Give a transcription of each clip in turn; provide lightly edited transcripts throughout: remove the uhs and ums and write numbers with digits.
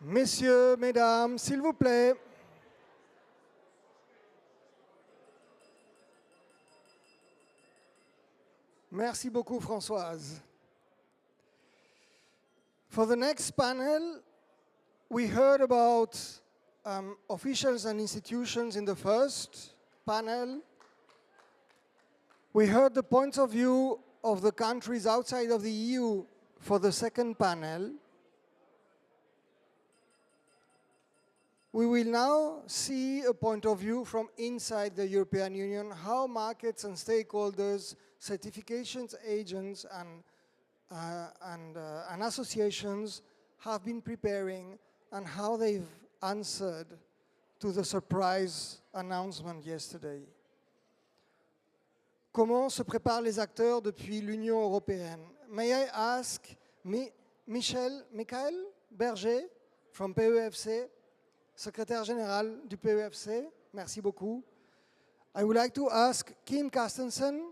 Messieurs, mesdames, s'il vous plaît. Merci beaucoup, Françoise. For the next panel, we heard about officials and institutions in the first panel. We heard the points of view of the countries outside of the EU for the second panel. We will now see a point of view from inside the European Union, how markets and stakeholders, certifications agents and associations have been preparing and how they've answered to the surprise announcement yesterday. Comment se préparent les acteurs depuis l'Union européenne? May I ask Michael Berger from PEFC, secrétaire général du PEFC, merci beaucoup. I would like to ask Kim Carstensen,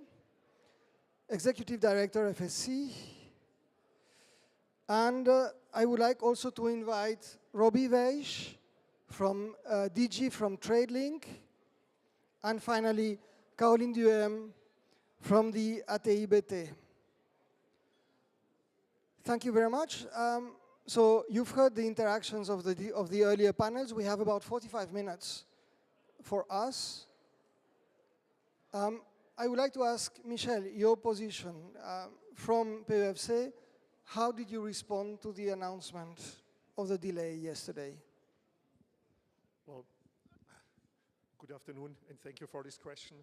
Executive Director FSC, and I would like also to invite Robbie Weisch from DG from TradeLink, and finally Caroline Duhem from the ATIBT. Thank you very much. So you've heard the interactions of the earlier panels. We have about 45 minutes for us. I would like to ask Michel, your position from PEFC. How did you respond to the announcement of the delay yesterday? Well, good afternoon, and thank you for this question.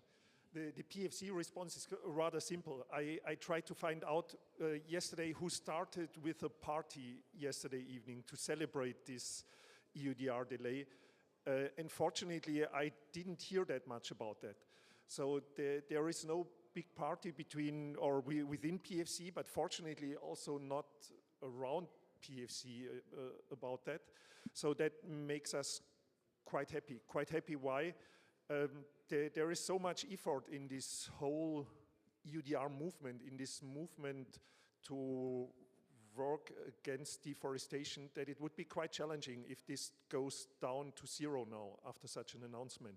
The PFC response is rather simple. I tried to find out yesterday who started with a party yesterday evening to celebrate this EUDR delay. Unfortunately, I didn't hear that much about that. So there is no big party between or within PFC, but fortunately also not around PFC about that. So that makes us quite happy. Quite happy why? There is so much effort in this whole EUDR movement, in this movement to work against deforestation, that it would be quite challenging if this goes down to zero now after such an announcement.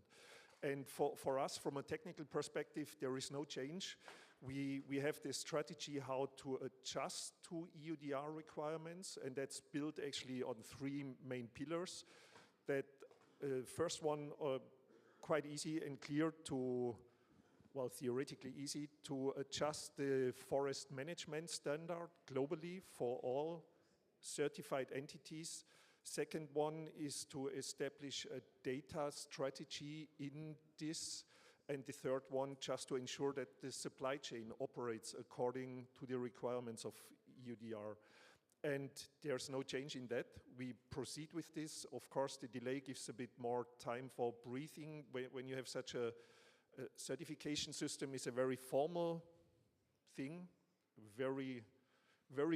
And for us, from a technical perspective, there is no change. We have this strategy how to adjust to EUDR requirements, and that's built actually on three main pillars. That first one, quite easy and clear to, well, theoretically easy to adjust the forest management standard globally for all certified entities. Second one is to establish a data strategy in this. And the third one, just to ensure that the supply chain operates according to the requirements of EUDR. And there's no change in that. We proceed with this. Of course, the delay gives a bit more time for breathing. When you have such a certification system, is a very formal thing, very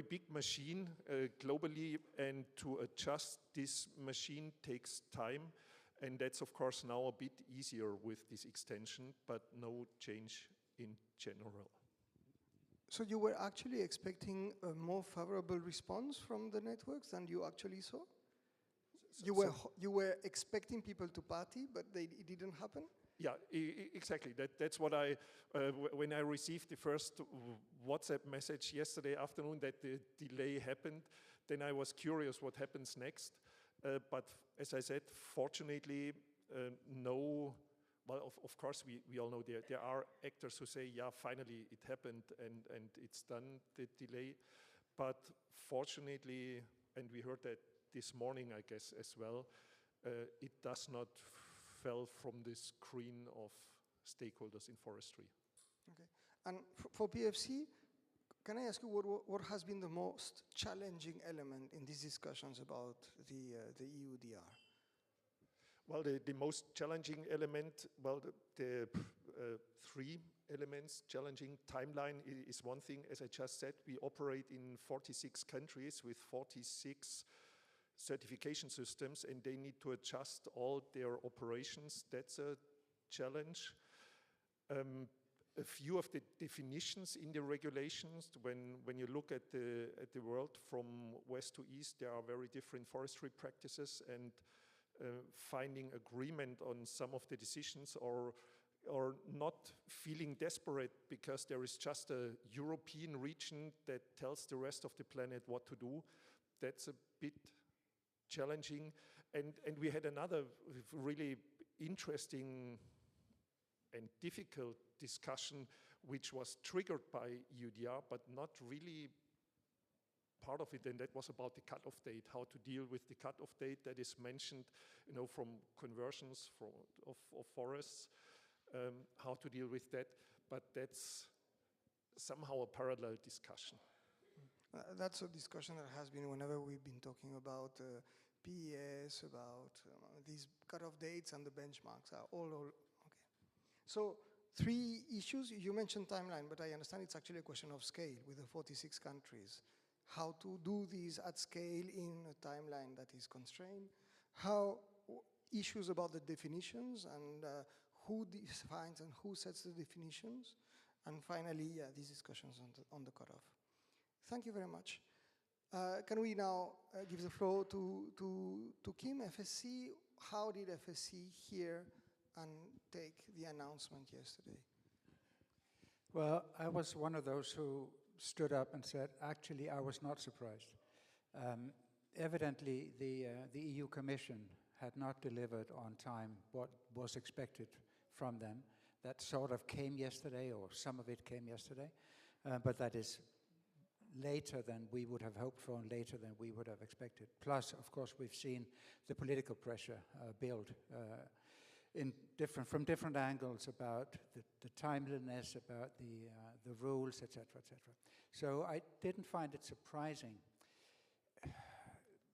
big machine globally, and to adjust this machine takes time. And that's, of course, now a bit easier with this extension, but no change in general. So you were actually expecting a more favorable response from the networks than you actually saw? You were expecting people to party, but it didn't happen? Yeah, exactly. That's what when I received the first WhatsApp message yesterday afternoon that the delay happened, then I was curious what happens next. But as I said, fortunately, no. Well, of course, we all know there are actors who say, yeah, finally it happened and it's done, the delay. But fortunately, and we heard that this morning, I guess, as well, it does not fell from the screen of stakeholders in forestry. Okay. And for PFC, can I ask you what has been the most challenging element in these discussions about the EUDR? Well, the most challenging element, well, the three elements. Challenging timeline is one thing. As I just said, we operate in 46 countries with 46 certification systems, and they need to adjust all their operations. That's a challenge. a few of the definitions in the regulations. When you look at the world from west to east, there are very different forestry practices, and finding agreement on some of the decisions, or not feeling desperate because there is just a European region that tells the rest of the planet what to do, that's a bit challenging. And we had another really interesting and difficult discussion, which was triggered by EUDR, but not really part of it, and that was about the cutoff date, how to deal with the cutoff date that is mentioned, from conversions of forests, how to deal with that, but that's somehow a parallel discussion. That's a discussion that has been whenever we've been talking about PES, about these cutoff dates and the benchmarks are all okay. So 3 issues, you mentioned timeline, but I understand it's actually a question of scale with the 46 countries. How to do these at scale in a timeline that is constrained, issues about the definitions and who defines and who sets the definitions, and finally, these discussions on the cutoff. Thank you very much. Can we now give the floor to Kim, FSC? How did FSC hear and take the announcement yesterday? Well, I was one of those who stood up and said, actually, I was not surprised. Evidently, the EU Commission had not delivered on time what was expected from them. That sort of came yesterday, or some of it came yesterday, but that is later than we would have hoped for and later than we would have expected. Plus, of course, we've seen the political pressure build from different angles about the timeliness, about the rules, etc., etc. So I didn't find it surprising.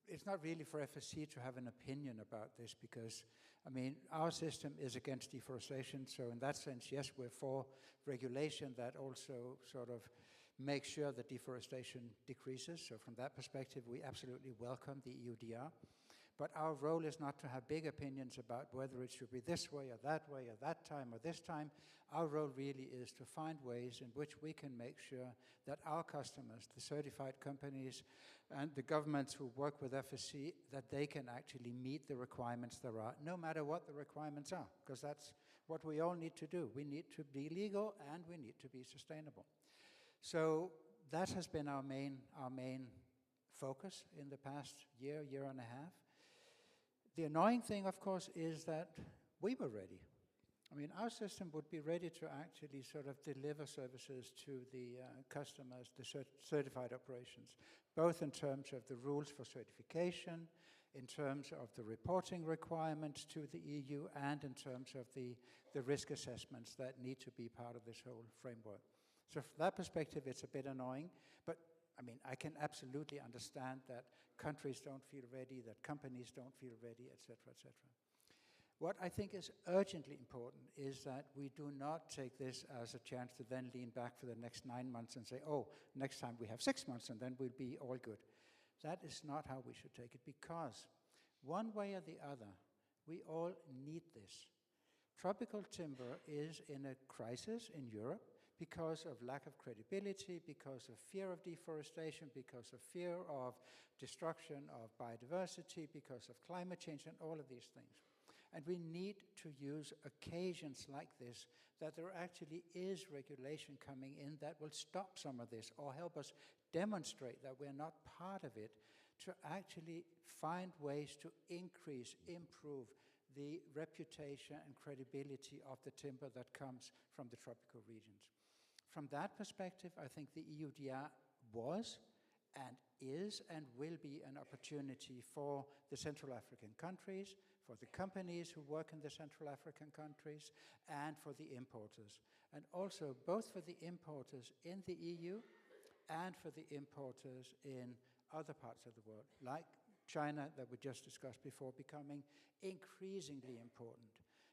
It's not really for FSC to have an opinion about this because, I mean, our system is against deforestation, so in that sense, yes, we're for regulation that also sort of makes sure that deforestation decreases. So from that perspective, we absolutely welcome the EUDR. But our role is not to have big opinions about whether it should be this way or that time or this time. Our role really is to find ways in which we can make sure that our customers, the certified companies, and the governments who work with FSC, that they can actually meet the requirements there are, no matter what the requirements are, because that's what we all need to do. We need to be legal and we need to be sustainable. So that has been our main focus in the past year and a half. The annoying thing, of course, is that we were ready. I mean, our system would be ready to actually sort of deliver services to the customers, the certified operations, both in terms of the rules for certification, in terms of the reporting requirements to the EU, and in terms of the risk assessments that need to be part of this whole framework. So from that perspective, it's a bit annoying, but I mean, I can absolutely understand that countries don't feel ready, that companies don't feel ready, etc., etc. What I think is urgently important is that we do not take this as a chance to then lean back for the next 9 months and say, oh, next time we have 6 months and then we'll be all good. That is not how we should take it, because one way or the other, we all need this. Tropical timber is in a crisis in Europe, because of lack of credibility, because of fear of deforestation, because of fear of destruction of biodiversity, because of climate change and all of these things. And we need to use occasions like this, that there actually is regulation coming in that will stop some of this or help us demonstrate that we're not part of it, to actually find ways to increase, improve the reputation and credibility of the timber that comes from the tropical regions. From that perspective, I think the EUDR was and is and will be an opportunity for the Central African countries, for the companies who work in the Central African countries, and for the importers. And also both for the importers in the EU and for the importers in other parts of the world, like China that we just discussed before, becoming increasingly important.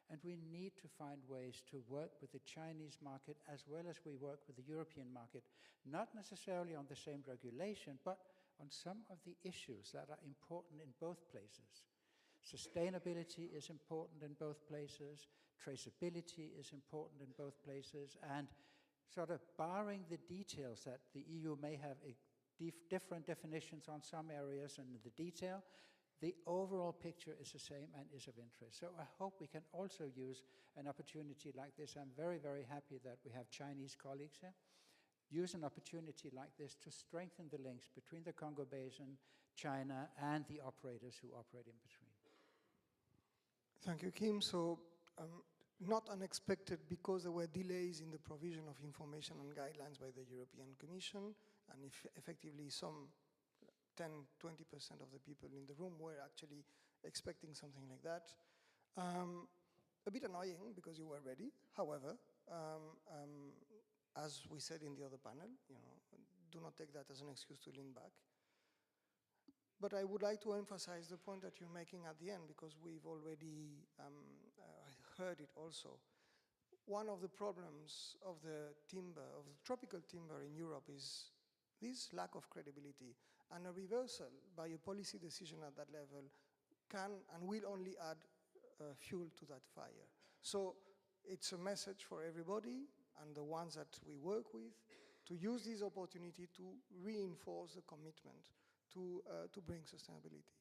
And we need to find ways to work with the Chinese market as well as we work with the European market, not necessarily on the same regulation, but on some of the issues that are important in both places. Sustainability is important in both places. traceability is important in both places, and sort of barring the details that the EU may have different definitions on some areas and the detail, the overall picture is the same and is of interest. So I hope we can also use an opportunity like this. I'm very, very happy that we have Chinese colleagues here. Use an opportunity like this to strengthen the links between the Congo Basin, China, and the operators who operate in between. Thank you, Kim. So, not unexpected, because there were delays in the provision of information and guidelines by the European Commission, and effectively some 10-20% of the people in the room were actually expecting something like that. A bit annoying because you were ready. However, as we said in the other panel, do not take that as an excuse to lean back. But I would like to emphasize the point that you're making at the end, because we've already heard it also. One of the problems of the timber, of the tropical timber in Europe, is this lack of credibility, and a reversal by a policy decision at that level can and will only add fuel to that fire. So it's a message for everybody and the ones that we work with to use this opportunity to reinforce the commitment to bring sustainability,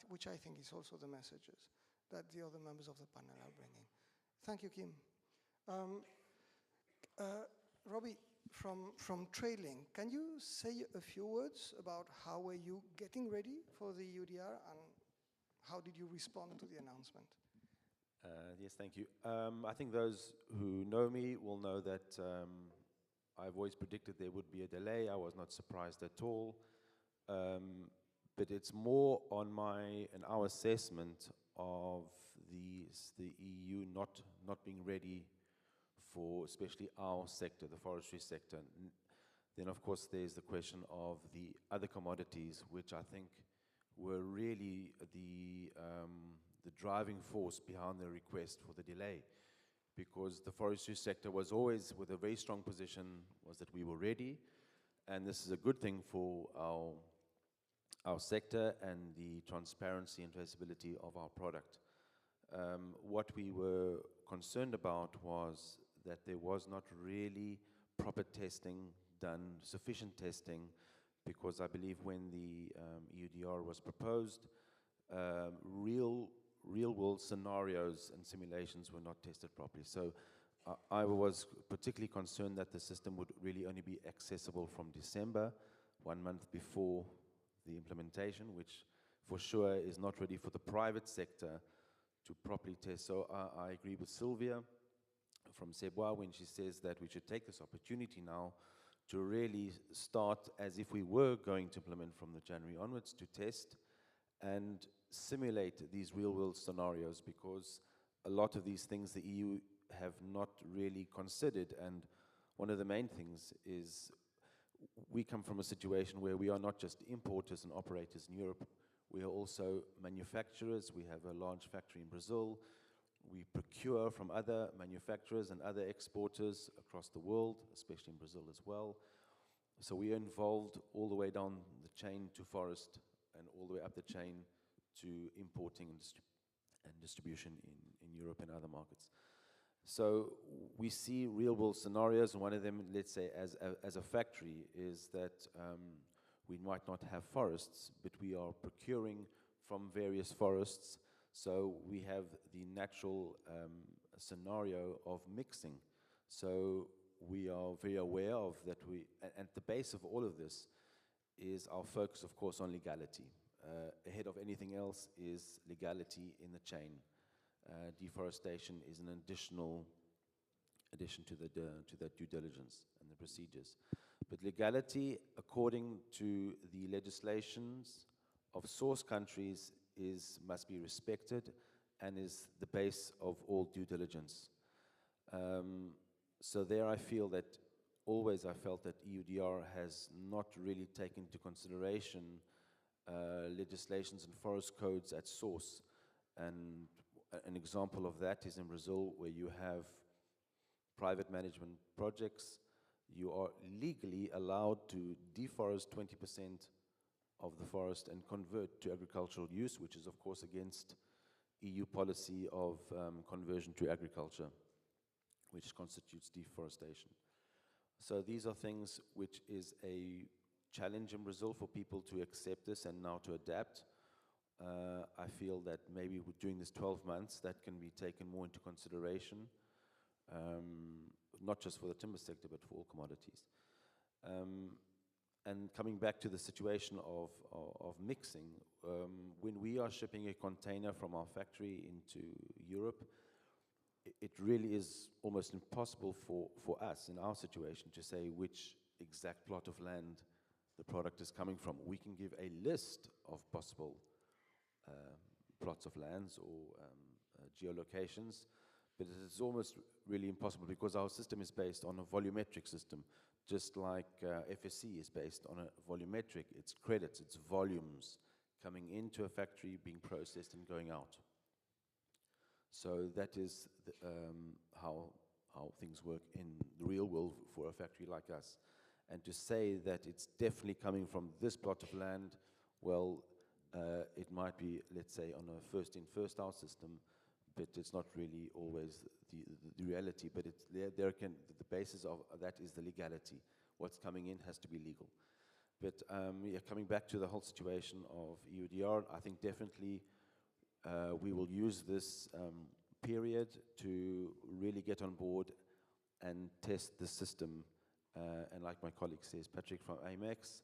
which I think is also the messages that the other members of the panel are bringing. Thank you, Kim. Robbie, from Trailing, can you say a few words about how were you getting ready for the UDR and how did you respond to the announcement? Yes, thank you. I think those who know me will know that I've always predicted there would be a delay. I was not surprised at all. But it's more on our assessment of the EU not being ready for especially our sector, the forestry sector. Then of course there's the question of the other commodities, which I think were really the driving force behind the request for the delay, because the forestry sector was always with a very strong position, was that we were ready, and this is a good thing for our sector and the transparency and traceability of our product. What we were concerned about was that there was not really proper testing done, sufficient testing, because I believe when the EUDR was proposed, real world scenarios and simulations were not tested properly. So I was particularly concerned that the system would really only be accessible from December, 1 month before the implementation, which for sure is not ready for the private sector to properly test. So I agree with Sylvia from Sebois when she says that we should take this opportunity now to really start as if we were going to implement from the January onwards, to test and simulate these real-world scenarios, because a lot of these things the EU have not really considered. And one of the main things is we come from a situation where we are not just importers and operators in Europe, we are also manufacturers. We have a large factory in Brazil. We procure from other manufacturers and other exporters across the world, especially in Brazil as well. So we are involved all the way down the chain to forest and all the way up the chain to importing and distribution in Europe and other markets. So we see real-world scenarios, and one of them, let's say, as a factory, is that we might not have forests, but we are procuring from various forests. So we have the natural scenario of mixing. So we are very aware of that. At the base of all of this is our focus, of course, on legality. Ahead of anything else is legality in the chain. Deforestation is an addition to the due diligence and the procedures. But legality, according to the legislations of source countries, must be respected and is the base of all due diligence. So there I feel that I felt that EUDR has not really taken into consideration legislations and forest codes at source. And an example of that is in Brazil, where you have private management projects. You are legally allowed to deforest 20% of the forest and convert to agricultural use, which is of course against EU policy of conversion to agriculture, which constitutes deforestation. So these are things which is a challenge in Brazil for people to accept this and now to adapt. I feel that maybe during this 12 months that can be taken more into consideration, not just for the timber sector but for all commodities. And coming back to the situation of mixing, when we are shipping a container from our factory into Europe, it really is almost impossible for us in our situation to say which exact plot of land the product is coming from. We can give a list of possible plots of lands or geolocations, but it is almost really impossible because our system is based on a volumetric system, just like FSC is based on a volumetric. It's credits, it's volumes coming into a factory, being processed and going out. So that is how things work in the real world for a factory like us. And to say that it's definitely coming from this plot of land, well, it might be, let's say, on a first-in, first-out system, but it's not really always the reality. But it's, the basis of that is the legality. What's coming in has to be legal. But yeah, coming back to the whole situation of EUDR, I think definitely we will use this period to really get on board and test the system. And like my colleague says, Patrick from AMEX,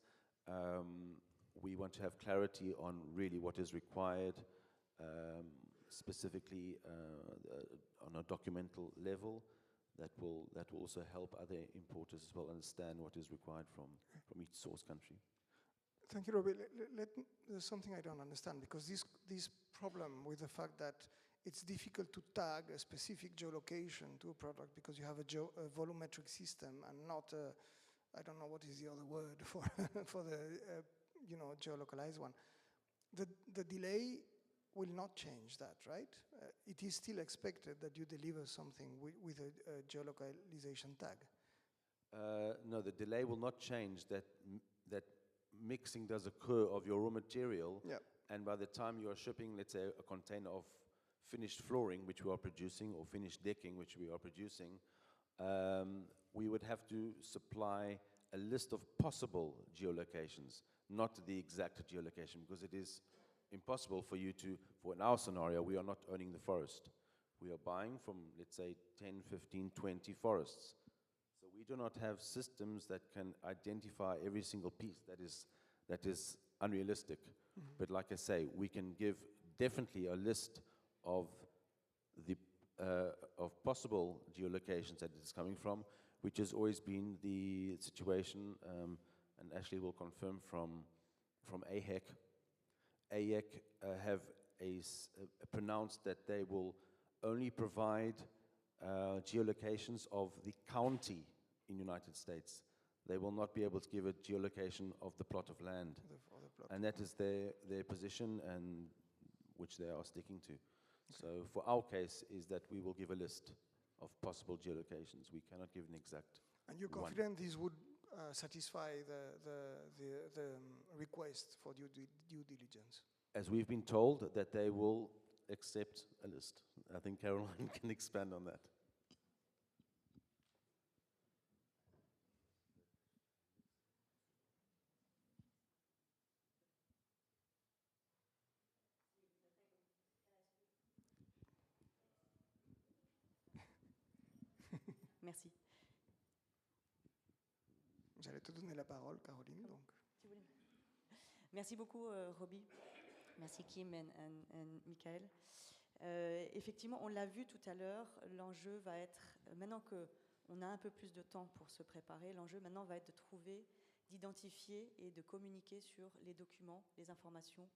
we want to have clarity on really what is required, specifically on a documental level. That will also help other importers as well understand what is required from each source country. Thank you, Robbie. There's something I don't understand, because this problem with the fact that it's difficult to tag a specific geolocation to a product because you have a volumetric system and not I don't know what is the other word for for the geolocalized one. The delay will not change that, right? It is still expected that you deliver something with a geolocalization tag. No, the delay will not change. That mixing does occur of your raw material, yeah. And by the time you are shipping, let's say, a container of finished flooring, which we are producing, or finished decking, which we are producing, we would have to supply a list of possible geolocations, not the exact geolocation, because it is impossible for you to, for in our scenario, we are not owning the forest. We are buying from, let's say, 10, 15, 20 forests. So we do not have systems that can identify every single piece. That is unrealistic. Mm-hmm. But like I say, we can give definitely a list of the of possible geolocations that it is coming from, which has always been the situation, and Ashley will confirm from AHEC. AHEC have pronounced that they will only provide geolocations of the county in the United States. They will not be able to give a geolocation of the plot of land. And that is their position, and which they are sticking to. Okay. So for our case is that we will give a list of possible geolocations. We cannot give an exact. And you're confident this would satisfy the request for due diligence? As we've been told, that they will accept a list. I think Caroline can expand on that. Merci. J'allais te donner la parole, Caroline. Donc. Merci beaucoup, Robbie. Merci, Kim et Michael. Effectivement, on l'a vu tout à l'heure, l'enjeu va être, maintenant qu'on a un peu plus de temps pour se préparer, l'enjeu maintenant va être de trouver, d'identifier et de communiquer sur les documents, les informations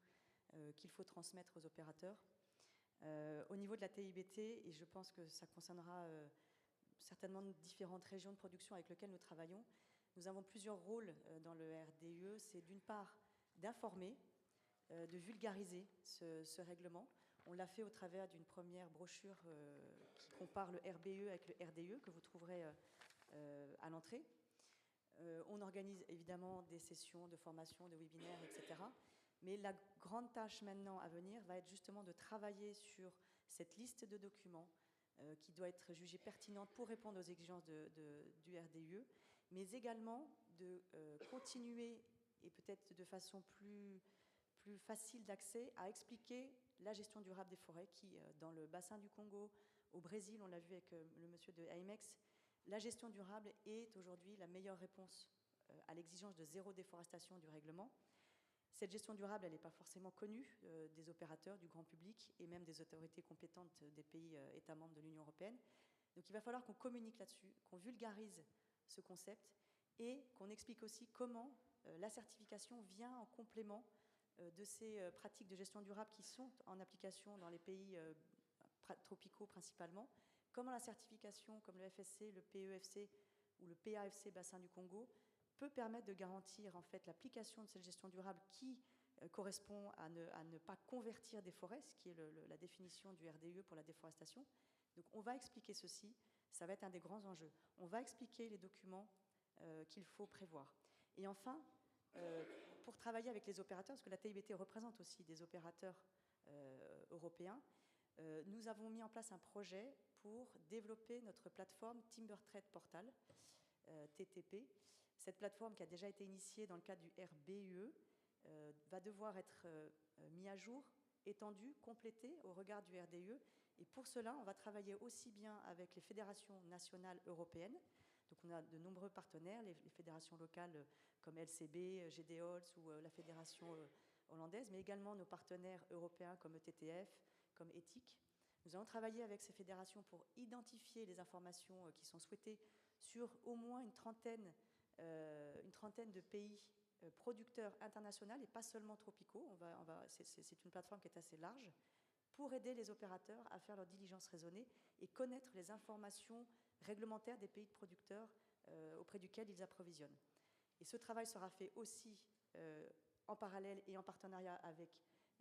qu'il faut transmettre aux opérateurs. Au niveau de la TIBT, et je pense que ça concernera certainement différentes régions de production avec lesquelles nous travaillons. Nous avons plusieurs rôles dans le RDUE. C'est d'une part d'informer, de vulgariser ce règlement. On l'a fait au travers d'une première brochure qui compare le RBE avec le RDUE que vous trouverez à l'entrée. On organise évidemment des sessions de formation, de webinaires, etc. Mais la grande tâche maintenant à venir va être justement de travailler sur cette liste de documents qui doit être jugée pertinente pour répondre aux exigences du RDUE, mais également de continuer, et peut-être de façon plus facile d'accès, à expliquer la gestion durable des forêts qui, dans le bassin du Congo, au Brésil, on l'a vu avec le monsieur de AMEX, la gestion durable est aujourd'hui la meilleure réponse à l'exigence de zéro déforestation du règlement. Cette gestion durable, elle n'est pas forcément connue des opérateurs, du grand public et même des autorités compétentes des pays États membres de l'Union européenne. Donc il va falloir qu'on communique là-dessus, qu'on vulgarise ce concept et qu'on explique aussi comment la certification vient en complément de ces pratiques de gestion durable qui sont en application dans les pays tropicaux principalement, comment la certification comme le FSC, le PEFC ou le PAFC bassin du Congo peut permettre de garantir en fait l'application de cette gestion durable qui correspond à ne pas convertir des forêts, ce qui est la définition du RDUE pour la déforestation. Donc on va expliquer ceci, ça va être un des grands enjeux. On va expliquer les documents qu'il faut prévoir. Et enfin, pour travailler avec les opérateurs, parce que la ATIBT représente aussi des opérateurs européens, nous avons mis en place un projet pour développer notre plateforme Timber Trade Portal, TTP. Cette plateforme qui a déjà été initiée dans le cadre du RDUE va devoir être mise à jour, étendue, complétée au regard du RDUE. Et pour cela, on va travailler aussi bien avec les fédérations nationales européennes. Donc on a de nombreux partenaires, les fédérations locales comme LCB, GDOLS ou la fédération hollandaise, mais également nos partenaires européens comme ETTF, comme ETIC. Nous allons travailler avec ces fédérations pour identifier les informations qui sont souhaitées sur au moins une trentaine de pays producteurs internationaux et pas seulement tropicaux. C'est une plateforme qui est assez large pour aider les opérateurs à faire leur diligence raisonnée et connaître les informations réglementaires des pays de producteurs auprès duquel ils approvisionnent. Et ce travail sera fait aussi en parallèle et en partenariat avec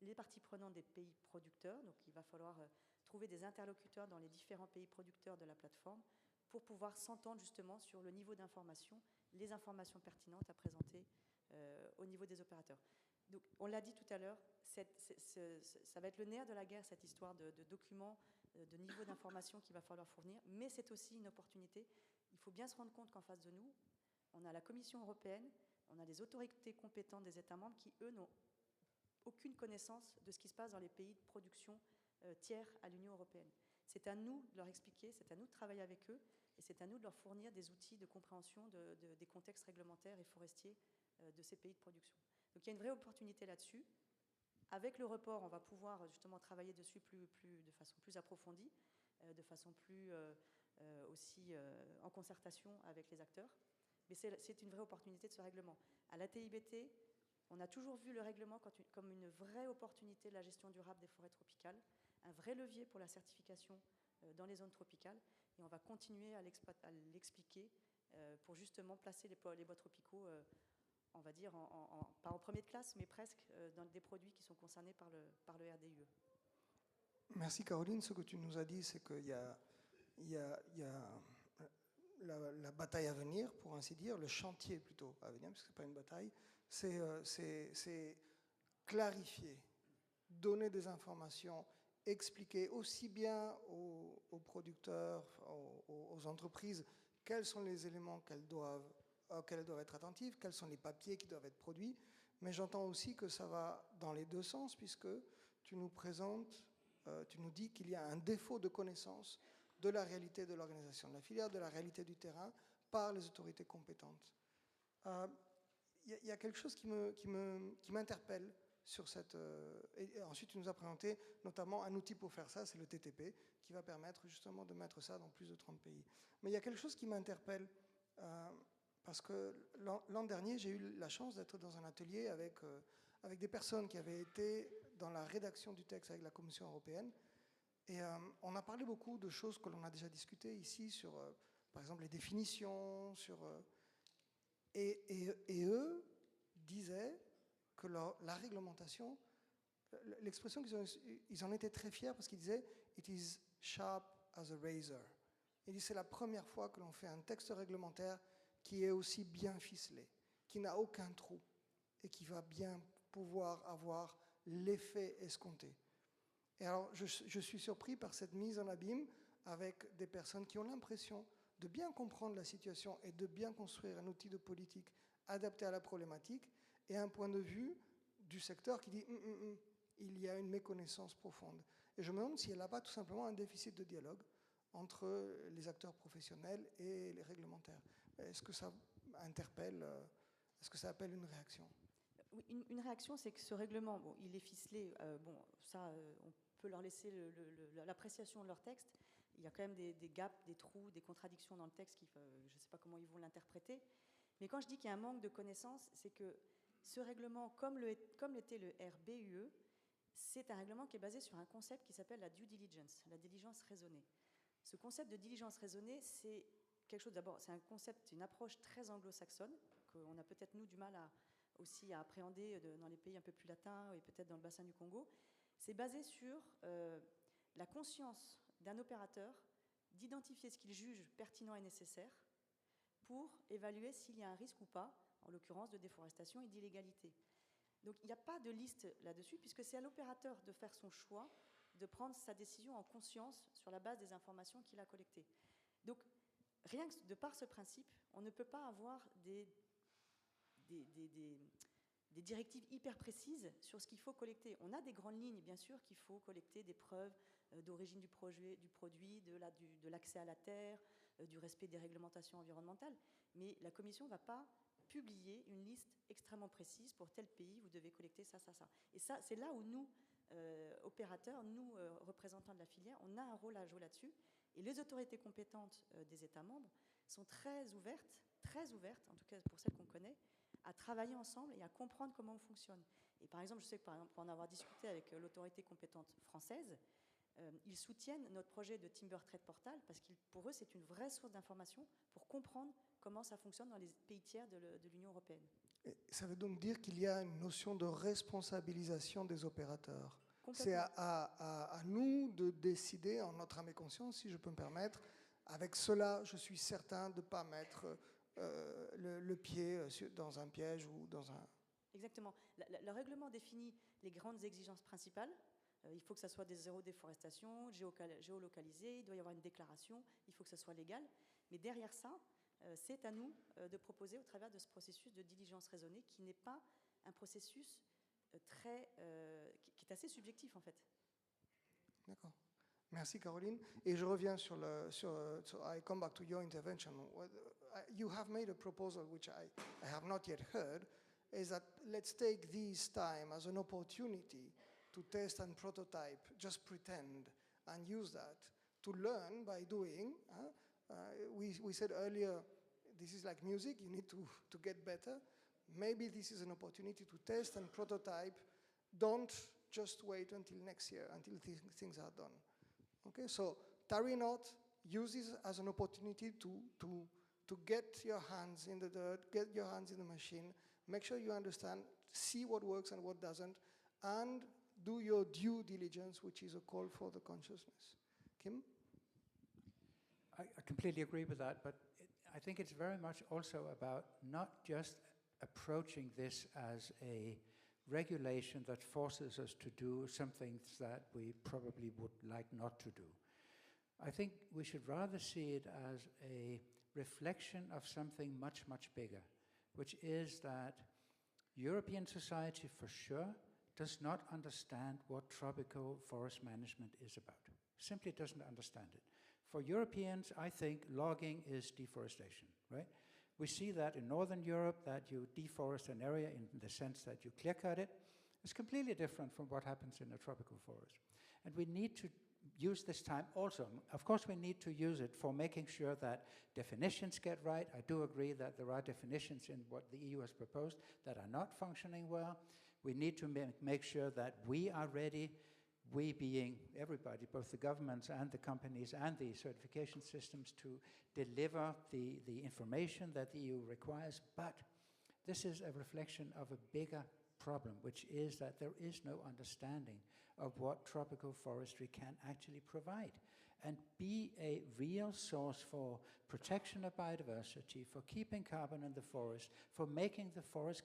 les parties prenantes des pays producteurs. Donc il va falloir trouver des interlocuteurs dans les différents pays producteurs de la plateforme pour pouvoir s'entendre justement sur le niveau d'information, les informations pertinentes à présenter au niveau des opérateurs. Donc, on l'a dit tout à l'heure, ça va être le nerf de la guerre, cette histoire de documents, de niveau d'information qu'il va falloir fournir, mais c'est aussi une opportunité. Il faut bien se rendre compte qu'en face de nous, on a la Commission européenne, on a des autorités compétentes des États membres qui, eux, n'ont aucune connaissance de ce qui se passe dans les pays de production tiers à l'Union européenne. C'est à nous de leur expliquer, c'est à nous de travailler avec eux, et c'est à nous de leur fournir des outils de compréhension des contextes réglementaires et forestiers de ces pays de production. Donc il y a une vraie opportunité là-dessus. Avec le report, on va pouvoir justement travailler dessus de façon plus approfondie, de façon plus aussi en concertation avec les acteurs. Mais c'est une vraie opportunité de ce règlement. À l'ATIBT, on a toujours vu le règlement comme une vraie opportunité de la gestion durable des forêts tropicales, un vrai levier pour la certification dans les zones tropicales, et on va continuer à l'expliquer pour justement placer les bois tropicaux, on va dire, pas en premier de classe, mais presque dans des produits qui sont concernés par le RDUE. Merci Caroline. Ce que tu nous as dit, c'est qu'il y a la bataille à venir, pour ainsi dire, le chantier plutôt à venir, parce que ce n'est pas une bataille, c'est clarifier, donner des informations, expliquer aussi bien aux producteurs, aux entreprises, quels sont les éléments auxquels elles doivent être attentives, quels sont les papiers qui doivent être produits, mais j'entends aussi que ça va dans les deux sens, puisque tu nous présentes, tu nous dis qu'il y a un défaut de connaissance de la réalité de l'organisation de la filière, de la réalité du terrain, par les autorités compétentes. Il y a quelque chose qui m'interpelle sur cette... et ensuite, tu nous as présenté notamment un outil pour faire ça, c'est le TTP, qui va permettre justement de mettre ça dans plus de 30 pays. Mais il y a quelque chose qui m'interpelle, parce que l'an dernier, j'ai eu la chance d'être dans un atelier avec des personnes qui avaient été dans la rédaction du texte avec la Commission européenne. Et on a parlé beaucoup de choses que l'on a déjà discutées ici, sur, par exemple, les définitions, et eux disaient que la réglementation, l'expression ils en étaient très fiers parce qu'ils disaient « it is sharp as a razor ». Ils disent « c'est la première fois que l'on fait un texte réglementaire qui est aussi bien ficelé, qui n'a aucun trou et qui va bien pouvoir avoir l'effet escompté. Et alors, je suis surpris par cette mise en abîme avec des personnes qui ont l'impression de bien comprendre la situation et de bien construire un outil de politique adapté à la problématique, et un point de vue du secteur qui dit il y a une méconnaissance profonde. Et je me demande s'il n'y a pas tout simplement un déficit de dialogue entre les acteurs professionnels et les réglementaires. Est-ce que ça interpelle, est-ce que ça appelle une réaction? Oui, une réaction, c'est que ce règlement, bon, il est ficelé, on peut leur laisser l'appréciation de leur texte. Il y a quand même des gaps, des trous, des contradictions dans le texte, je ne sais pas comment ils vont l'interpréter. Mais quand je dis qu'il y a un manque de connaissances, c'est que ce règlement, comme l'était le RDUE, c'est un règlement qui est basé sur un concept qui s'appelle la due diligence, la diligence raisonnée. Ce concept de diligence raisonnée, c'est quelque chose, d'abord, c'est un concept, une approche très anglo-saxonne, qu'on a peut-être, nous, du mal aussi à appréhender dans les pays un peu plus latins et peut-être dans le bassin du Congo. C'est basé sur la conscience d'un opérateur d'identifier ce qu'il juge pertinent et nécessaire pour évaluer s'il y a un risque ou pas, en l'occurrence de déforestation et d'illégalité. Donc il n'y a pas de liste là-dessus, puisque c'est à l'opérateur de faire son choix, de prendre sa décision en conscience sur la base des informations qu'il a collectées. Donc rien que de par ce principe, on ne peut pas avoir des directives hyper précises sur ce qu'il faut collecter. On a des grandes lignes, bien sûr, qu'il faut collecter des preuves d'origine du produit, de l'accès à la terre, du respect des réglementations environnementales, mais la Commission ne va pas publier une liste extrêmement précise pour tel pays, vous devez collecter ça, ça, ça. Et ça, c'est là où nous, opérateurs, nous, représentants de la filière, on a un rôle à jouer là-dessus. Et les autorités compétentes des États membres sont très ouvertes, en tout cas pour celles qu'on connaît, à travailler ensemble et à comprendre comment on fonctionne. Et par exemple, je sais que pour en avoir discuté avec l'autorité compétente française, ils soutiennent notre projet de Timber Trade Portal parce que pour eux, c'est une vraie source d'information pour comprendre comment ça fonctionne dans les pays tiers de l'Union européenne. Et ça veut donc dire qu'il y a une notion de responsabilisation des opérateurs. C'est à nous de décider en notre âme et conscience, si je peux me permettre. Avec cela, je suis certain de ne pas mettre le pied dans un piège ou dans un... Exactement. Le règlement définit les grandes exigences principales. Il faut que ça soit des zéro déforestation, géolocalisé, il doit y avoir une déclaration, il faut que ça soit légal. Mais derrière ça, c'est à nous de proposer au travers de ce processus de diligence raisonnée qui n'est pas un processus qui est assez subjectif en fait. D'accord. Merci Caroline. Et je reviens sur I come back to your intervention. You have made a proposal which I have not yet heard, is that let's take this time as an opportunity to test and prototype, just pretend, and use that to learn by doing. We said earlier, this is like music, you need to get better. Maybe this is an opportunity to test and prototype. Don't just wait until next year, until things are done. Okay, so tarry not, use this as an opportunity to get your hands in the dirt, get your hands in the machine, make sure you understand, see what works and what doesn't, and do your due diligence, which is a call for the consciousness. Kim? I completely agree with that, but I think it's very much also about not just approaching this as a regulation that forces us to do some things that we probably would like not to do. I think we should rather see it as a reflection of something much, much bigger, which is that European society for sure does not understand what tropical forest management is about. Simply doesn't understand it. For Europeans, I think logging is deforestation, right? We see that in Northern Europe, that you deforest an area in the sense that you clear-cut it. It's completely different from what happens in a tropical forest. And we need to use this time also. Of course, we need to use it for making sure that definitions get right. I do agree that there are definitions in what the EU has proposed that are not functioning well. We need to make sure that we are ready, we being everybody, both the governments and the companies and the certification systems, to deliver the information that the EU requires. But this is a reflection of a bigger problem, which is that there is no understanding of what tropical forestry can actually provide and be a real source for protection of biodiversity, for keeping carbon in the forest, for making the forest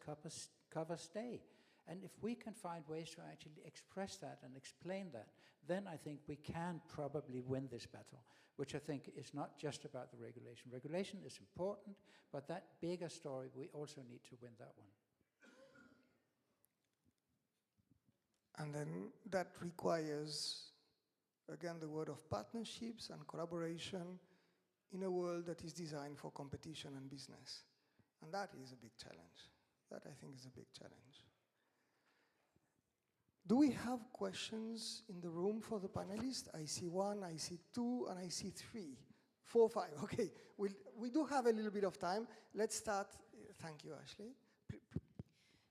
cover stay. And if we can find ways to actually express that and explain that, then I think we can probably win this battle, which I think is not just about the regulation. Regulation is important, but that bigger story, we also need to win that one. And then that requires, again, the word of partnerships and collaboration in a world that is designed for competition and business. And that is a big challenge. That, I think, is a big challenge. Do we have questions in the room for the panelists? I see 1, I see 2, and I see 3, 4, 5. Okay, we do have a little bit of time. Let's start. Thank you, Ashley.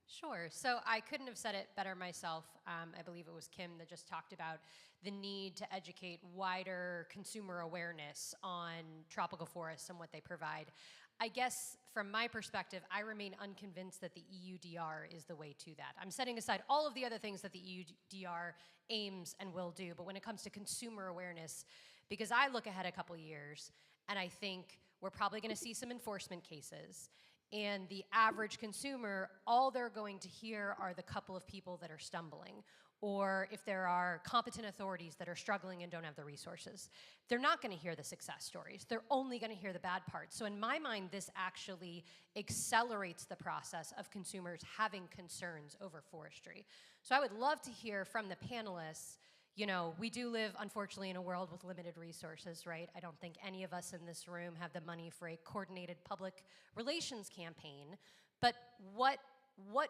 Sure. So I couldn't have said it better myself. I believe it was Kim that just talked about the need to educate wider consumer awareness on tropical forests and what they provide. I guess from my perspective, I remain unconvinced that the EUDR is the way to that. I'm setting aside all of the other things that the EUDR aims and will do, but when it comes to consumer awareness, because I look ahead a couple years and I think we're probably going to see some enforcement cases. And the average consumer, all they're going to hear are the couple of people that are stumbling, or if there are competent authorities that are struggling and don't have the resources. They're not going to hear the success stories. They're only going to hear the bad parts. So in my mind, this actually accelerates the process of consumers having concerns over forestry. So I would love to hear from the panelists. You know, we do live, unfortunately, in a world with limited resources, right? I don't think any of us in this room have the money for a coordinated public relations campaign. But what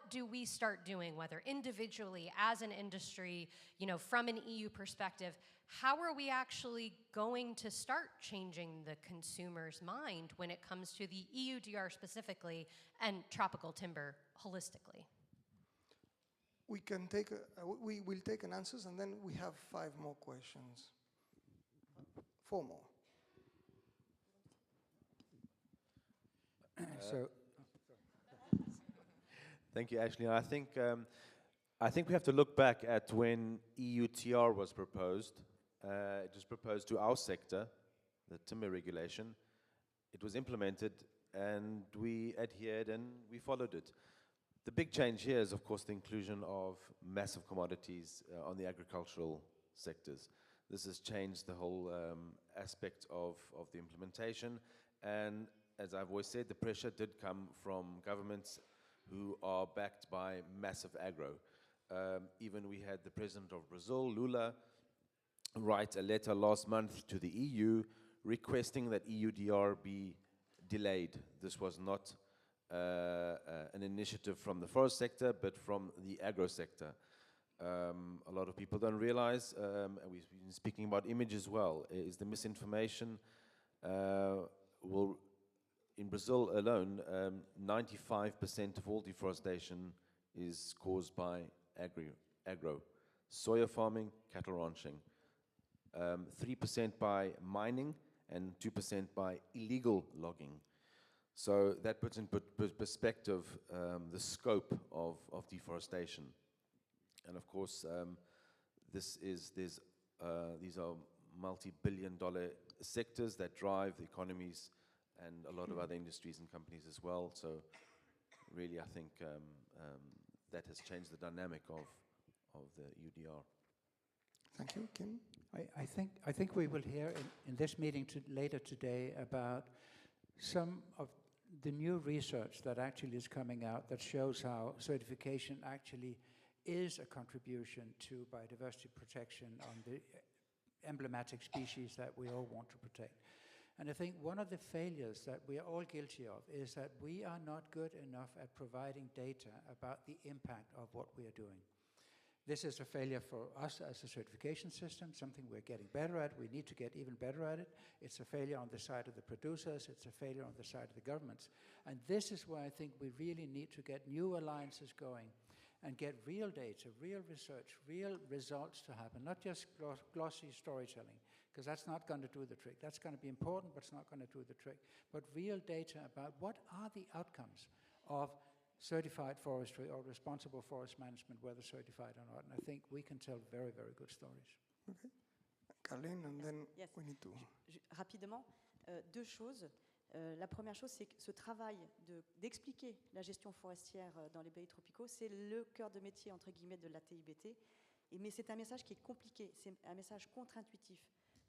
do we start doing, whether individually, as an industry, you know, from an EU perspective? How are we actually going to start changing the consumer's mind when it comes to the EUDR specifically and tropical timber holistically? We can take, we will take an answers, and then we have 5 more questions. 4 more. Thank you, Ashley. I think we have to look back at when EUTR was proposed. It was proposed to our sector, the timber regulation. It was implemented, and we adhered and we followed it. The big change here is, of course, the inclusion of massive commodities on the agricultural sectors. This has changed the whole aspect of the implementation. And as I've always said, the pressure did come from governments who are backed by massive agro. Even we had the president of Brazil, Lula, write a letter last month to the EU requesting that EUDR be delayed. This was not an initiative from the forest sector, but from the agro sector. A lot of people don't realize, and we've been speaking about image as well, is the misinformation in Brazil alone, 95% of all deforestation is caused by agro. Soya farming, cattle ranching. 3% by mining and 2% by illegal logging. So that puts in perspective the scope of deforestation. And of course, these are multi-billion-dollar sectors that drive the economies and a lot of other industries and companies as well. So really, I think that has changed the dynamic of the UDR. Thank you, Kim. I think we will hear in this meeting later today about some of the new research that actually is coming out that shows how certification actually is a contribution to biodiversity protection on the emblematic species that we all want to protect. And I think one of the failures that we are all guilty of is that we are not good enough at providing data about the impact of what we are doing. This is a failure for us as a certification system, something we're getting better at. We need to get even better at it. It's a failure on the side of the producers. It's a failure on the side of the governments. And this is where I think we really need to get new alliances going and get real data, real research, real results to happen, not just glossy storytelling, because that's not going to do the trick. That's going to be important, but it's not going to do the trick. But real data about what are the outcomes of certified forestry or responsible forest management, whether certified or not. And I think we can tell very, very good stories. Okay. Caroline, and then yes. we need to... Rapidement, 2 choses. La première chose, c'est que ce travail d'expliquer la gestion forestière dans les pays tropicaux, c'est le cœur de métier, entre guillemets, de l'ATIBT. Mais c'est un message qui est compliqué, c'est un message contre-intuitif.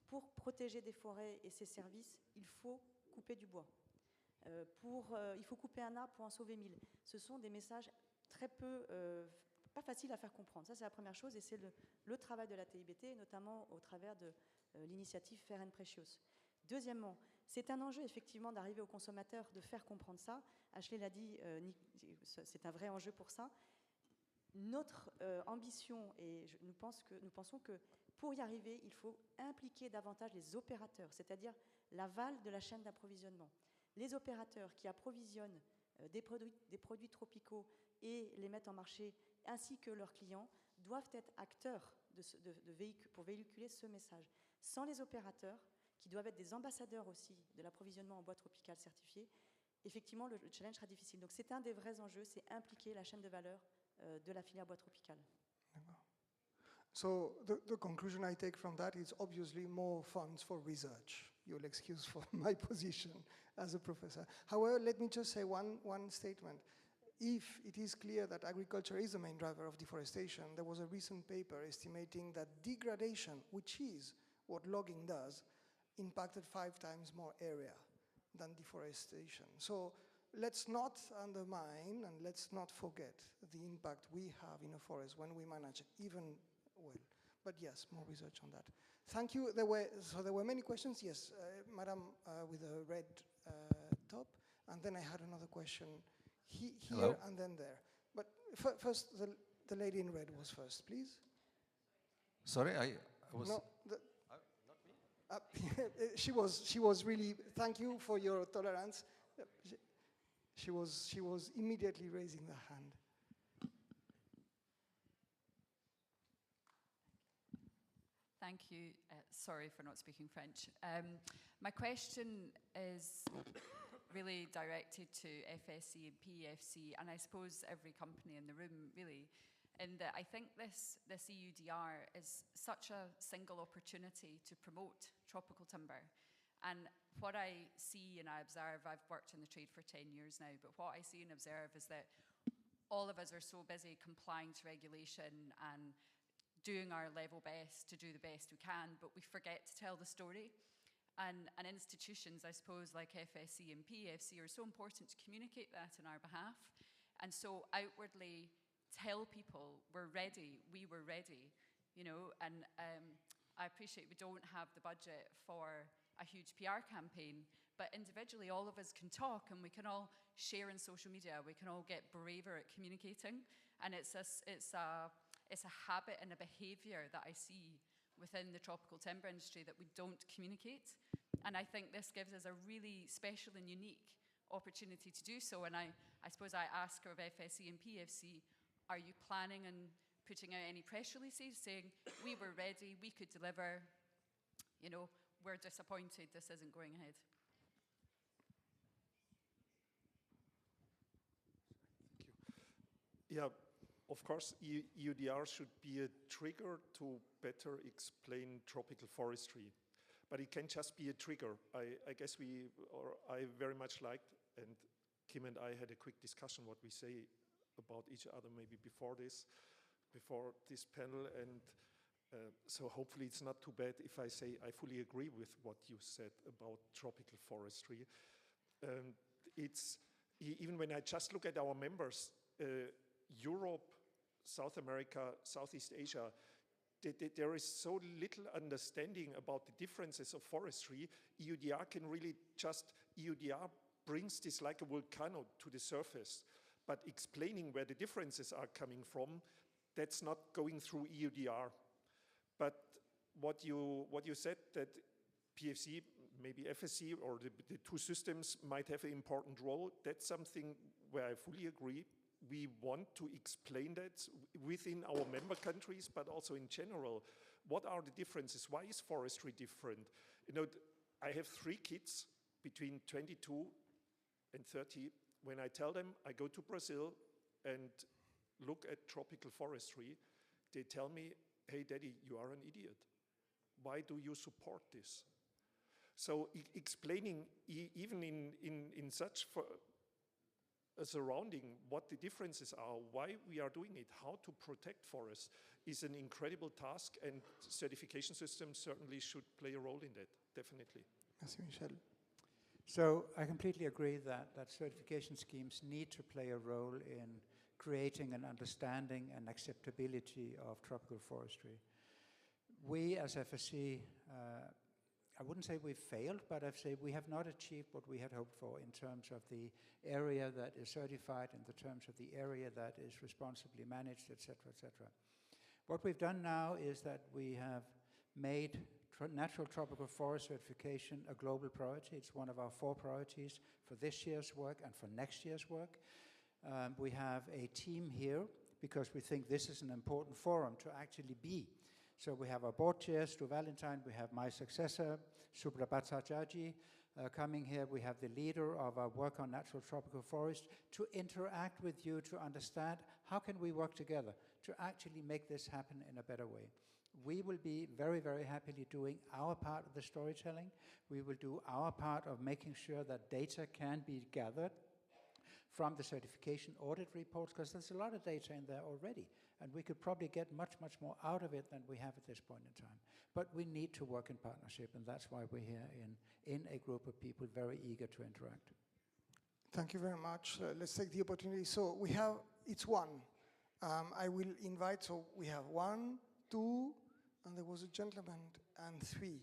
Pour protéger des forêts et ses services, il faut couper du bois. Il faut couper un arbre pour en sauver 1000. Ce sont des messages très peu, pas faciles à faire comprendre. Ça, c'est la première chose, et c'est le travail de la TIBT, notamment au travers de l'initiative Fair&Precious. Deuxièmement, c'est un enjeu effectivement d'arriver aux consommateurs, de faire comprendre ça. Ashley l'a dit, c'est un vrai enjeu pour ça. Notre ambition, et nous pensons que pour y arriver, il faut impliquer davantage les opérateurs, c'est-à-dire l'aval de la chaîne d'approvisionnement. Les opérateurs qui approvisionnent des produits tropicaux et les mettent en marché, ainsi que leurs clients, doivent être acteurs pour véhiculer ce message. Sans les opérateurs, qui doivent être des ambassadeurs aussi de l'approvisionnement en bois tropical certifié, effectivement, le challenge sera difficile. Donc c'est un des vrais enjeux, c'est impliquer la chaîne de valeur de la filière bois tropical. So the conclusion I take from that is obviously more funds for research. You'll excuse for my position as a professor. However, let me just say one statement. If it is clear that agriculture is the main driver of deforestation, there was a recent paper estimating that degradation, which is what logging does, impacted 5 times more area than deforestation. So let's not undermine and let's not forget the impact we have in a forest when we manage it, even well. But yes, more research on that. Thank you. There were many questions. Yes, Madam with a red top, and then I had another question here Hello? and then there. But first, the lady in red was first, please. Sorry, I was... No, not me? she was really, thank you for your tolerance. She was immediately raising the hand. Thank you. Sorry for not speaking French. My question is really directed to FSC and PEFC, and I suppose every company in the room, really, in that I think this EUDR is such a single opportunity to promote tropical timber. And what I see and I observe, I've worked in the trade for 10 years now, but what I see and observe is that all of us are so busy complying to regulation and doing our level best to do the best we can, but we forget to tell the story. And institutions, I suppose, like FSC and PEFC are so important to communicate that on our behalf. And so outwardly tell people we're ready, we were ready, you know, and I appreciate we don't have the budget for a huge PR campaign, but individually all of us can talk and we can all share in social media, we can all get braver at communicating, and it's a habit and a behaviour that I see within the tropical timber industry that we don't communicate. And I think this gives us a really special and unique opportunity to do so. And I suppose I ask of FSC and PFC, are you planning on putting out any press releases saying, we were ready, we could deliver, you know, we're disappointed this isn't going ahead? Thank you. Yeah. Of course, EUDR should be a trigger to better explain tropical forestry, but it can just be a trigger. I guess I very much liked, and Kim and I had a quick discussion what we say about each other maybe before this panel, and so hopefully it's not too bad if I say I fully agree with what you said about tropical forestry. It's even when I just look at our members, Europe, South America, Southeast Asia, there is so little understanding about the differences of forestry. EUDR can really EUDR brings this like a volcano to the surface, but explaining where the differences are coming from, that's not going through EUDR. But what you said, that PFC, maybe FSC, or the two systems might have an important role, that's something where I fully agree. We want to explain that within our member countries, but also in general. What are the differences? Why is forestry different? You know, I have 3 kids between 22 and 30. When I tell them I go to Brazil and look at tropical forestry, they tell me, hey, Daddy, you are an idiot. Why do you support this? So explaining even in such a surrounding what the differences are, why we are doing it, how to protect forests is an incredible task, and certification systems certainly should play a role in that, definitely. Merci, Michel. So I completely agree that certification schemes need to play a role in creating an understanding and acceptability of tropical forestry. We as FSC, I wouldn't say we've failed, but I'd say we have not achieved what we had hoped for in terms of the area that is certified, in the terms of the area that is responsibly managed, etc., etc. What we've done now is that we have made natural tropical forest certification a global priority. It's one of our 4 priorities for this year's work and for next year's work. We have a team here because we think this is an important forum to actually be. So we have our board chair, Stu Valentine, we have my successor, Subra Bhattacharjee, coming here. We have the leader of our work on natural tropical forest to interact with you to understand how can we work together to actually make this happen in a better way. We will be very, very happily doing our part of the storytelling. We will do our part of making sure that data can be gathered from the certification audit reports, because there's a lot of data in there already, and we could probably get much, much more out of it than we have at this point in time. But we need to work in partnership, and that's why we're here in a group of people very eager to interact. Thank you very much. Let's take the opportunity. So we have, it's 1. I will invite, so we have 1, 2, and there was a gentleman, and 3.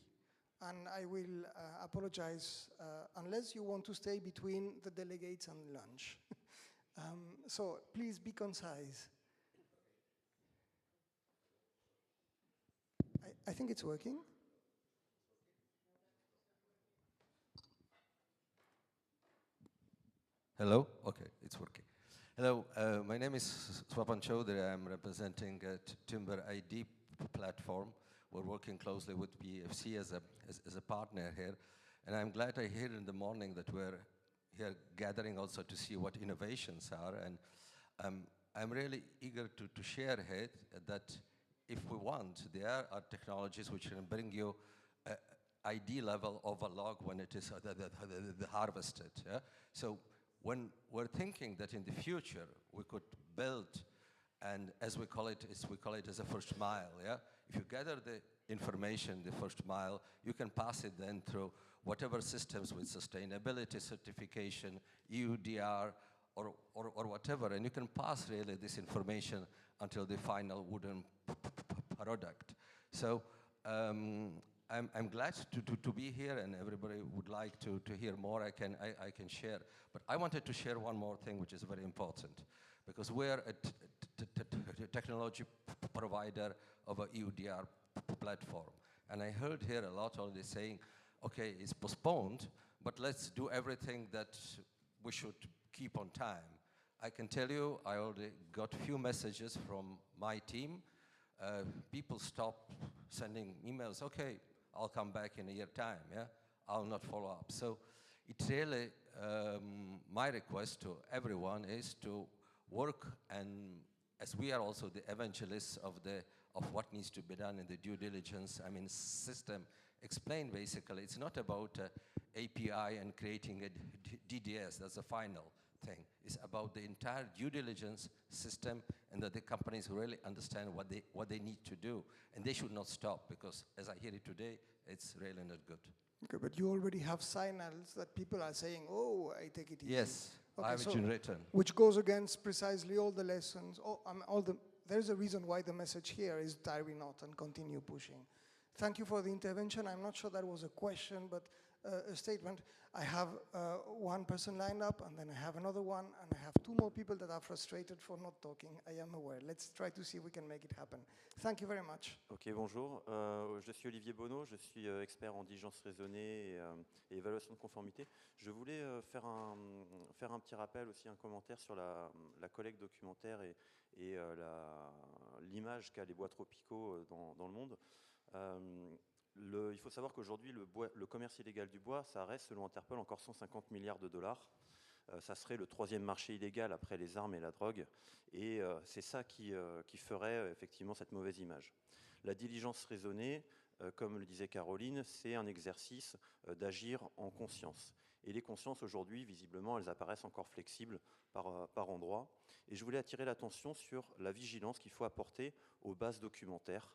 And I will apologize unless you want to stay between the delegates and lunch. So please be concise. I think it's working. Hello? Okay, it's working. Hello, my name is Swapan Chaudhary. I'm representing Timber ID platform. We're working closely with PFC as a partner here. And I'm glad I hear in the morning that we're here gathering also to see what innovations are. And I'm really eager to share here that if we want, there are technologies which can bring you ID level of a log when it is harvested. Yeah? So when we're thinking that in the future we could build, and as we call it as a first mile, yeah? If you gather the information, the first mile, you can pass it then through whatever systems with sustainability certification, EUDR, or whatever, and you can pass really this information until the final wooden product. So I'm glad to be here, and everybody would like to hear more. I can share, but I wanted to share one more thing which is very important, because we're a technology provider of a EUDR platform. And I heard here a lot already saying, okay, it's postponed, but let's do everything that we should keep on time. I can tell you, I already got a few messages from my team. People stop sending emails, okay, I'll come back in a year time, yeah? I'll not follow up. So it's really, my request to everyone is to work, and as we are also the evangelists of what needs to be done in the due diligence, I mean, system, explain basically, it's not about API and creating a DDS, that's the final thing. It's about the entire due diligence system, and that the companies really understand what they need to do. And they should not stop, because as I hear it today, it's really not good. Okay, but you already have signals that people are saying, oh, I take it easy. Yes, okay, I have it in written. Which goes against precisely all the lessons, there's a reason why the message here is tarry not and continue pushing. Thank you for the intervention. I'm not sure that was a question, but a statement. I have one person lined up, and then I have another one, and I have 2 more people that are frustrated for not talking. I am aware. Let's try to see if we can make it happen. Thank you very much. Ok, bonjour. Je suis Olivier Bonneau, je suis expert en diligence raisonnée et évaluation de conformité. Je voulais faire un petit rappel, aussi un commentaire sur la collecte documentaire et l'image qu'a les bois tropicaux dans le monde. Il faut savoir qu'aujourd'hui, le commerce illégal du bois, ça reste, selon Interpol, encore 150 milliards de dollars. Ça serait le 3e marché illégal après les armes et la drogue. Et c'est ça qui ferait effectivement cette mauvaise image. La diligence raisonnée, comme le disait Caroline, c'est un exercice d'agir en conscience. Et les consciences, aujourd'hui, visiblement, elles apparaissent encore flexibles par endroits. Et je voulais attirer l'attention sur la vigilance qu'il faut apporter aux bases documentaires.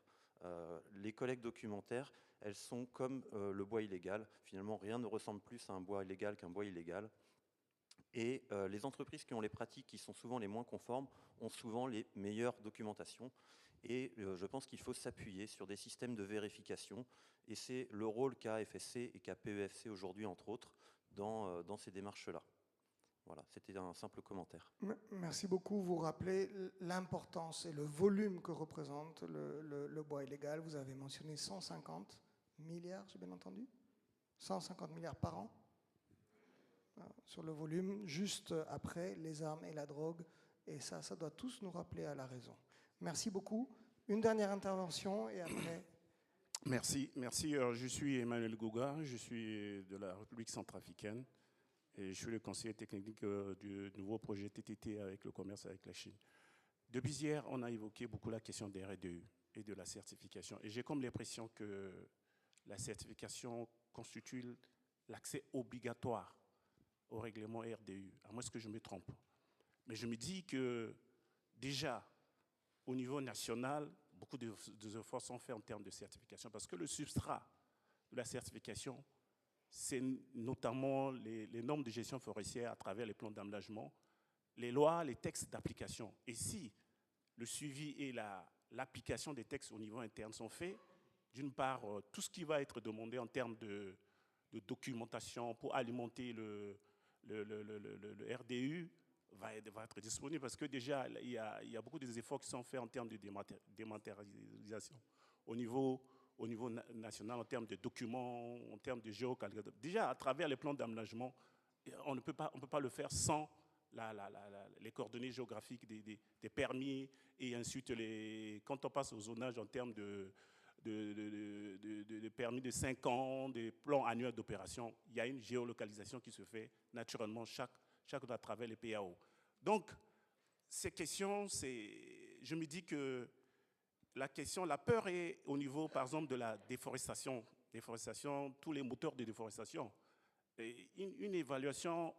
Les collectes documentaires, elles sont comme le bois illégal. Finalement, rien ne ressemble plus à un bois illégal qu'un bois illégal. Et les entreprises qui ont les pratiques qui sont souvent les moins conformes ont souvent les meilleures documentations. Et je pense qu'il faut s'appuyer sur des systèmes de vérification. Et c'est le rôle qu'a FSC et qu'a PEFC aujourd'hui, entre autres, dans ces démarches-là. Voilà, c'était un simple commentaire. Merci beaucoup. Vous rappelez l'importance et le volume que représente le bois illégal. Vous avez mentionné 150 milliards, j'ai bien entendu 150 milliards par an sur le volume, juste après les armes et la drogue. Et ça doit tous nous rappeler à la raison. Merci beaucoup. Une dernière intervention et après... Merci. Je suis Emmanuel Gouga, je suis de la République centrafricaine et je suis le conseiller technique du nouveau projet TTT avec le commerce avec la Chine. Depuis hier, on a évoqué beaucoup la question des RDUE et de la certification. Et j'ai comme l'impression que la certification constitue l'accès obligatoire au règlement RDUE, à moins que je me trompe. Mais je me dis que déjà, au niveau national, beaucoup d'efforts sont faits en termes de certification, parce que le substrat de la certification, c'est notamment les normes de gestion forestière à travers les plans d'aménagement, les lois, les textes d'application. Et si le suivi et l'application des textes au niveau interne sont faits, d'une part, tout ce qui va être demandé en termes de documentation pour alimenter le RDU va être disponible, parce que déjà, il y a beaucoup d'efforts qui sont faits en termes de dématérialisation au niveau national, en termes de documents, en termes de géocalculation. Déjà, à travers les plans d'aménagement, on ne peut pas le faire sans les coordonnées géographiques des permis, et ensuite, quand on passe au zonage en termes de permis de 5 ans, des plans annuels d'opération, il y a une géolocalisation qui se fait naturellement chaque à travers les PAO. Donc, ces questions, je me dis que la peur est au niveau, par exemple, de la déforestation, tous les moteurs de déforestation. Et une évaluation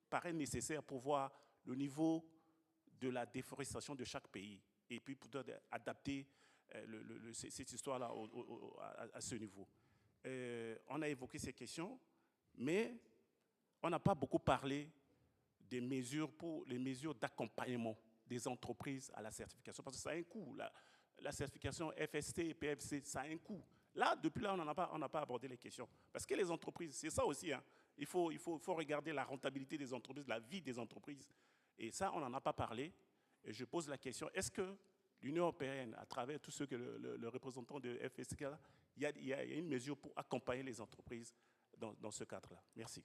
paraît nécessaire pour voir le niveau de la déforestation de chaque pays, et puis pour adapter cette histoire-là à ce niveau. On a évoqué ces questions, mais on n'a pas beaucoup parlé des mesures les mesures d'accompagnement des entreprises à la certification, parce que ça a un coût. La certification FST et PFC, ça a un coût. Là, depuis là, on n'a pas abordé les questions. Parce que les entreprises, c'est ça aussi, hein. Il faut regarder la rentabilité des entreprises, la vie des entreprises. Et ça, on n'en a pas parlé. Et je pose la question, est-ce que l'Union européenne, à travers tout ce que le représentant de FST a, il y a une mesure pour accompagner les entreprises dans ce cadre-là? Merci.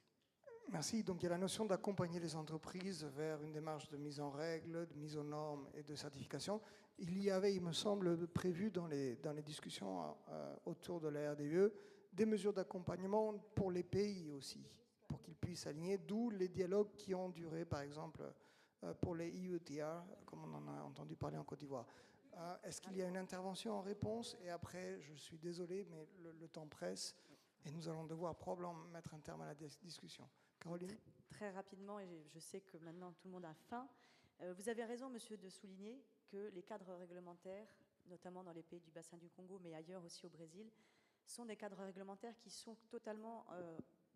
Merci. Donc il y a la notion d'accompagner les entreprises vers une démarche de mise en règle, de mise aux normes et de certification. Il y avait, il me semble, prévu dans les discussions autour de la RDUE, des mesures d'accompagnement pour les pays aussi, pour qu'ils puissent aligner, d'où les dialogues qui ont duré, par exemple, pour les EUTR, comme on en a entendu parler en Côte d'Ivoire. Est-ce qu'il y a une intervention en réponse? Et après, je suis désolé, mais le temps presse, et nous allons devoir probablement mettre un terme à la discussion. Caroline? Très rapidement, et je sais que maintenant tout le monde a faim. Vous avez raison, monsieur, de souligner que les cadres réglementaires, notamment dans les pays du bassin du Congo, mais ailleurs aussi au Brésil, sont des cadres réglementaires qui sont totalement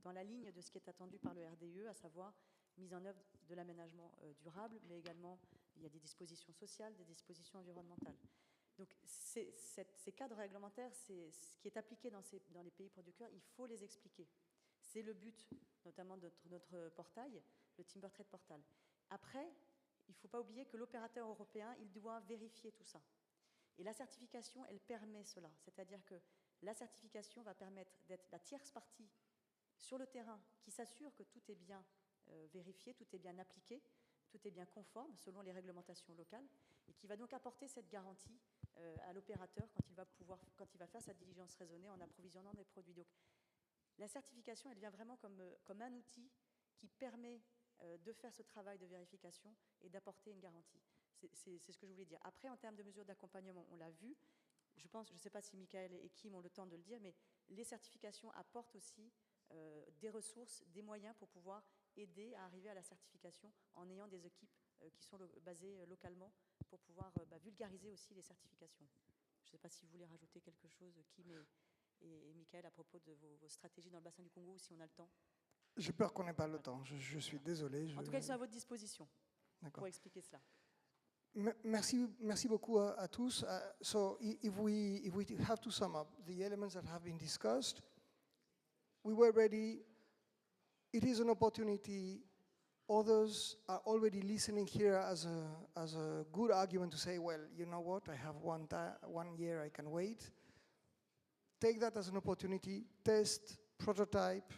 dans la ligne de ce qui est attendu par le RDUE, à savoir mise en œuvre de l'aménagement durable, mais également il y a des dispositions sociales, des dispositions environnementales. Donc ces cadres réglementaires, c'est ce qui est appliqué dans les pays producteurs, il faut les expliquer. C'est le but, notamment de notre portail, le Timber Trade Portal. Après, il ne faut pas oublier que l'opérateur européen, il doit vérifier tout ça. Et la certification, elle permet cela. C'est-à-dire que la certification va permettre d'être la tierce partie sur le terrain qui s'assure que tout est bien vérifié, tout est bien appliqué, tout est bien conforme selon les réglementations locales, et qui va donc apporter cette garantie à l'opérateur quand il va faire sa diligence raisonnée en approvisionnant des produits. Donc, la certification, elle vient vraiment comme un outil qui permet de faire ce travail de vérification et d'apporter une garantie. C'est ce que je voulais dire. Après, en termes de mesures d'accompagnement, on l'a vu, je pense, je ne sais pas si Michael et Kim ont le temps de le dire, mais les certifications apportent aussi des ressources, des moyens pour pouvoir aider à arriver à la certification en ayant des équipes qui sont basées localement pour pouvoir vulgariser aussi les certifications. Je ne sais pas si vous voulez rajouter quelque chose, Kim et Michael, à propos de vos stratégies dans le bassin du Congo, ou si on a le temps. J'ai peur qu'on n'ait pas le temps, je suis désolé. En tout cas, ils sont à votre disposition pour expliquer cela. Merci beaucoup à tous. So if we have to sum up the elements that have been discussed, we were ready. It is an opportunity. Others are already listening here as a good argument to say, well, you know what, I have 1 year, I can wait. Take that as an opportunity, test, prototype,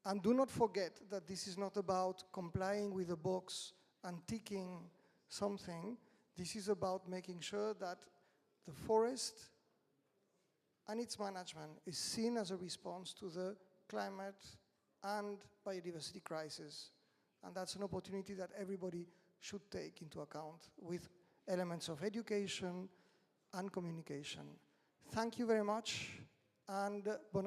and do not forget that this is not about complying with the box and ticking something. This is about making sure that the forest and its management is seen as a response to the climate and biodiversity crisis. And that's an opportunity that everybody should take into account with elements of education and communication. Thank you very much, and bon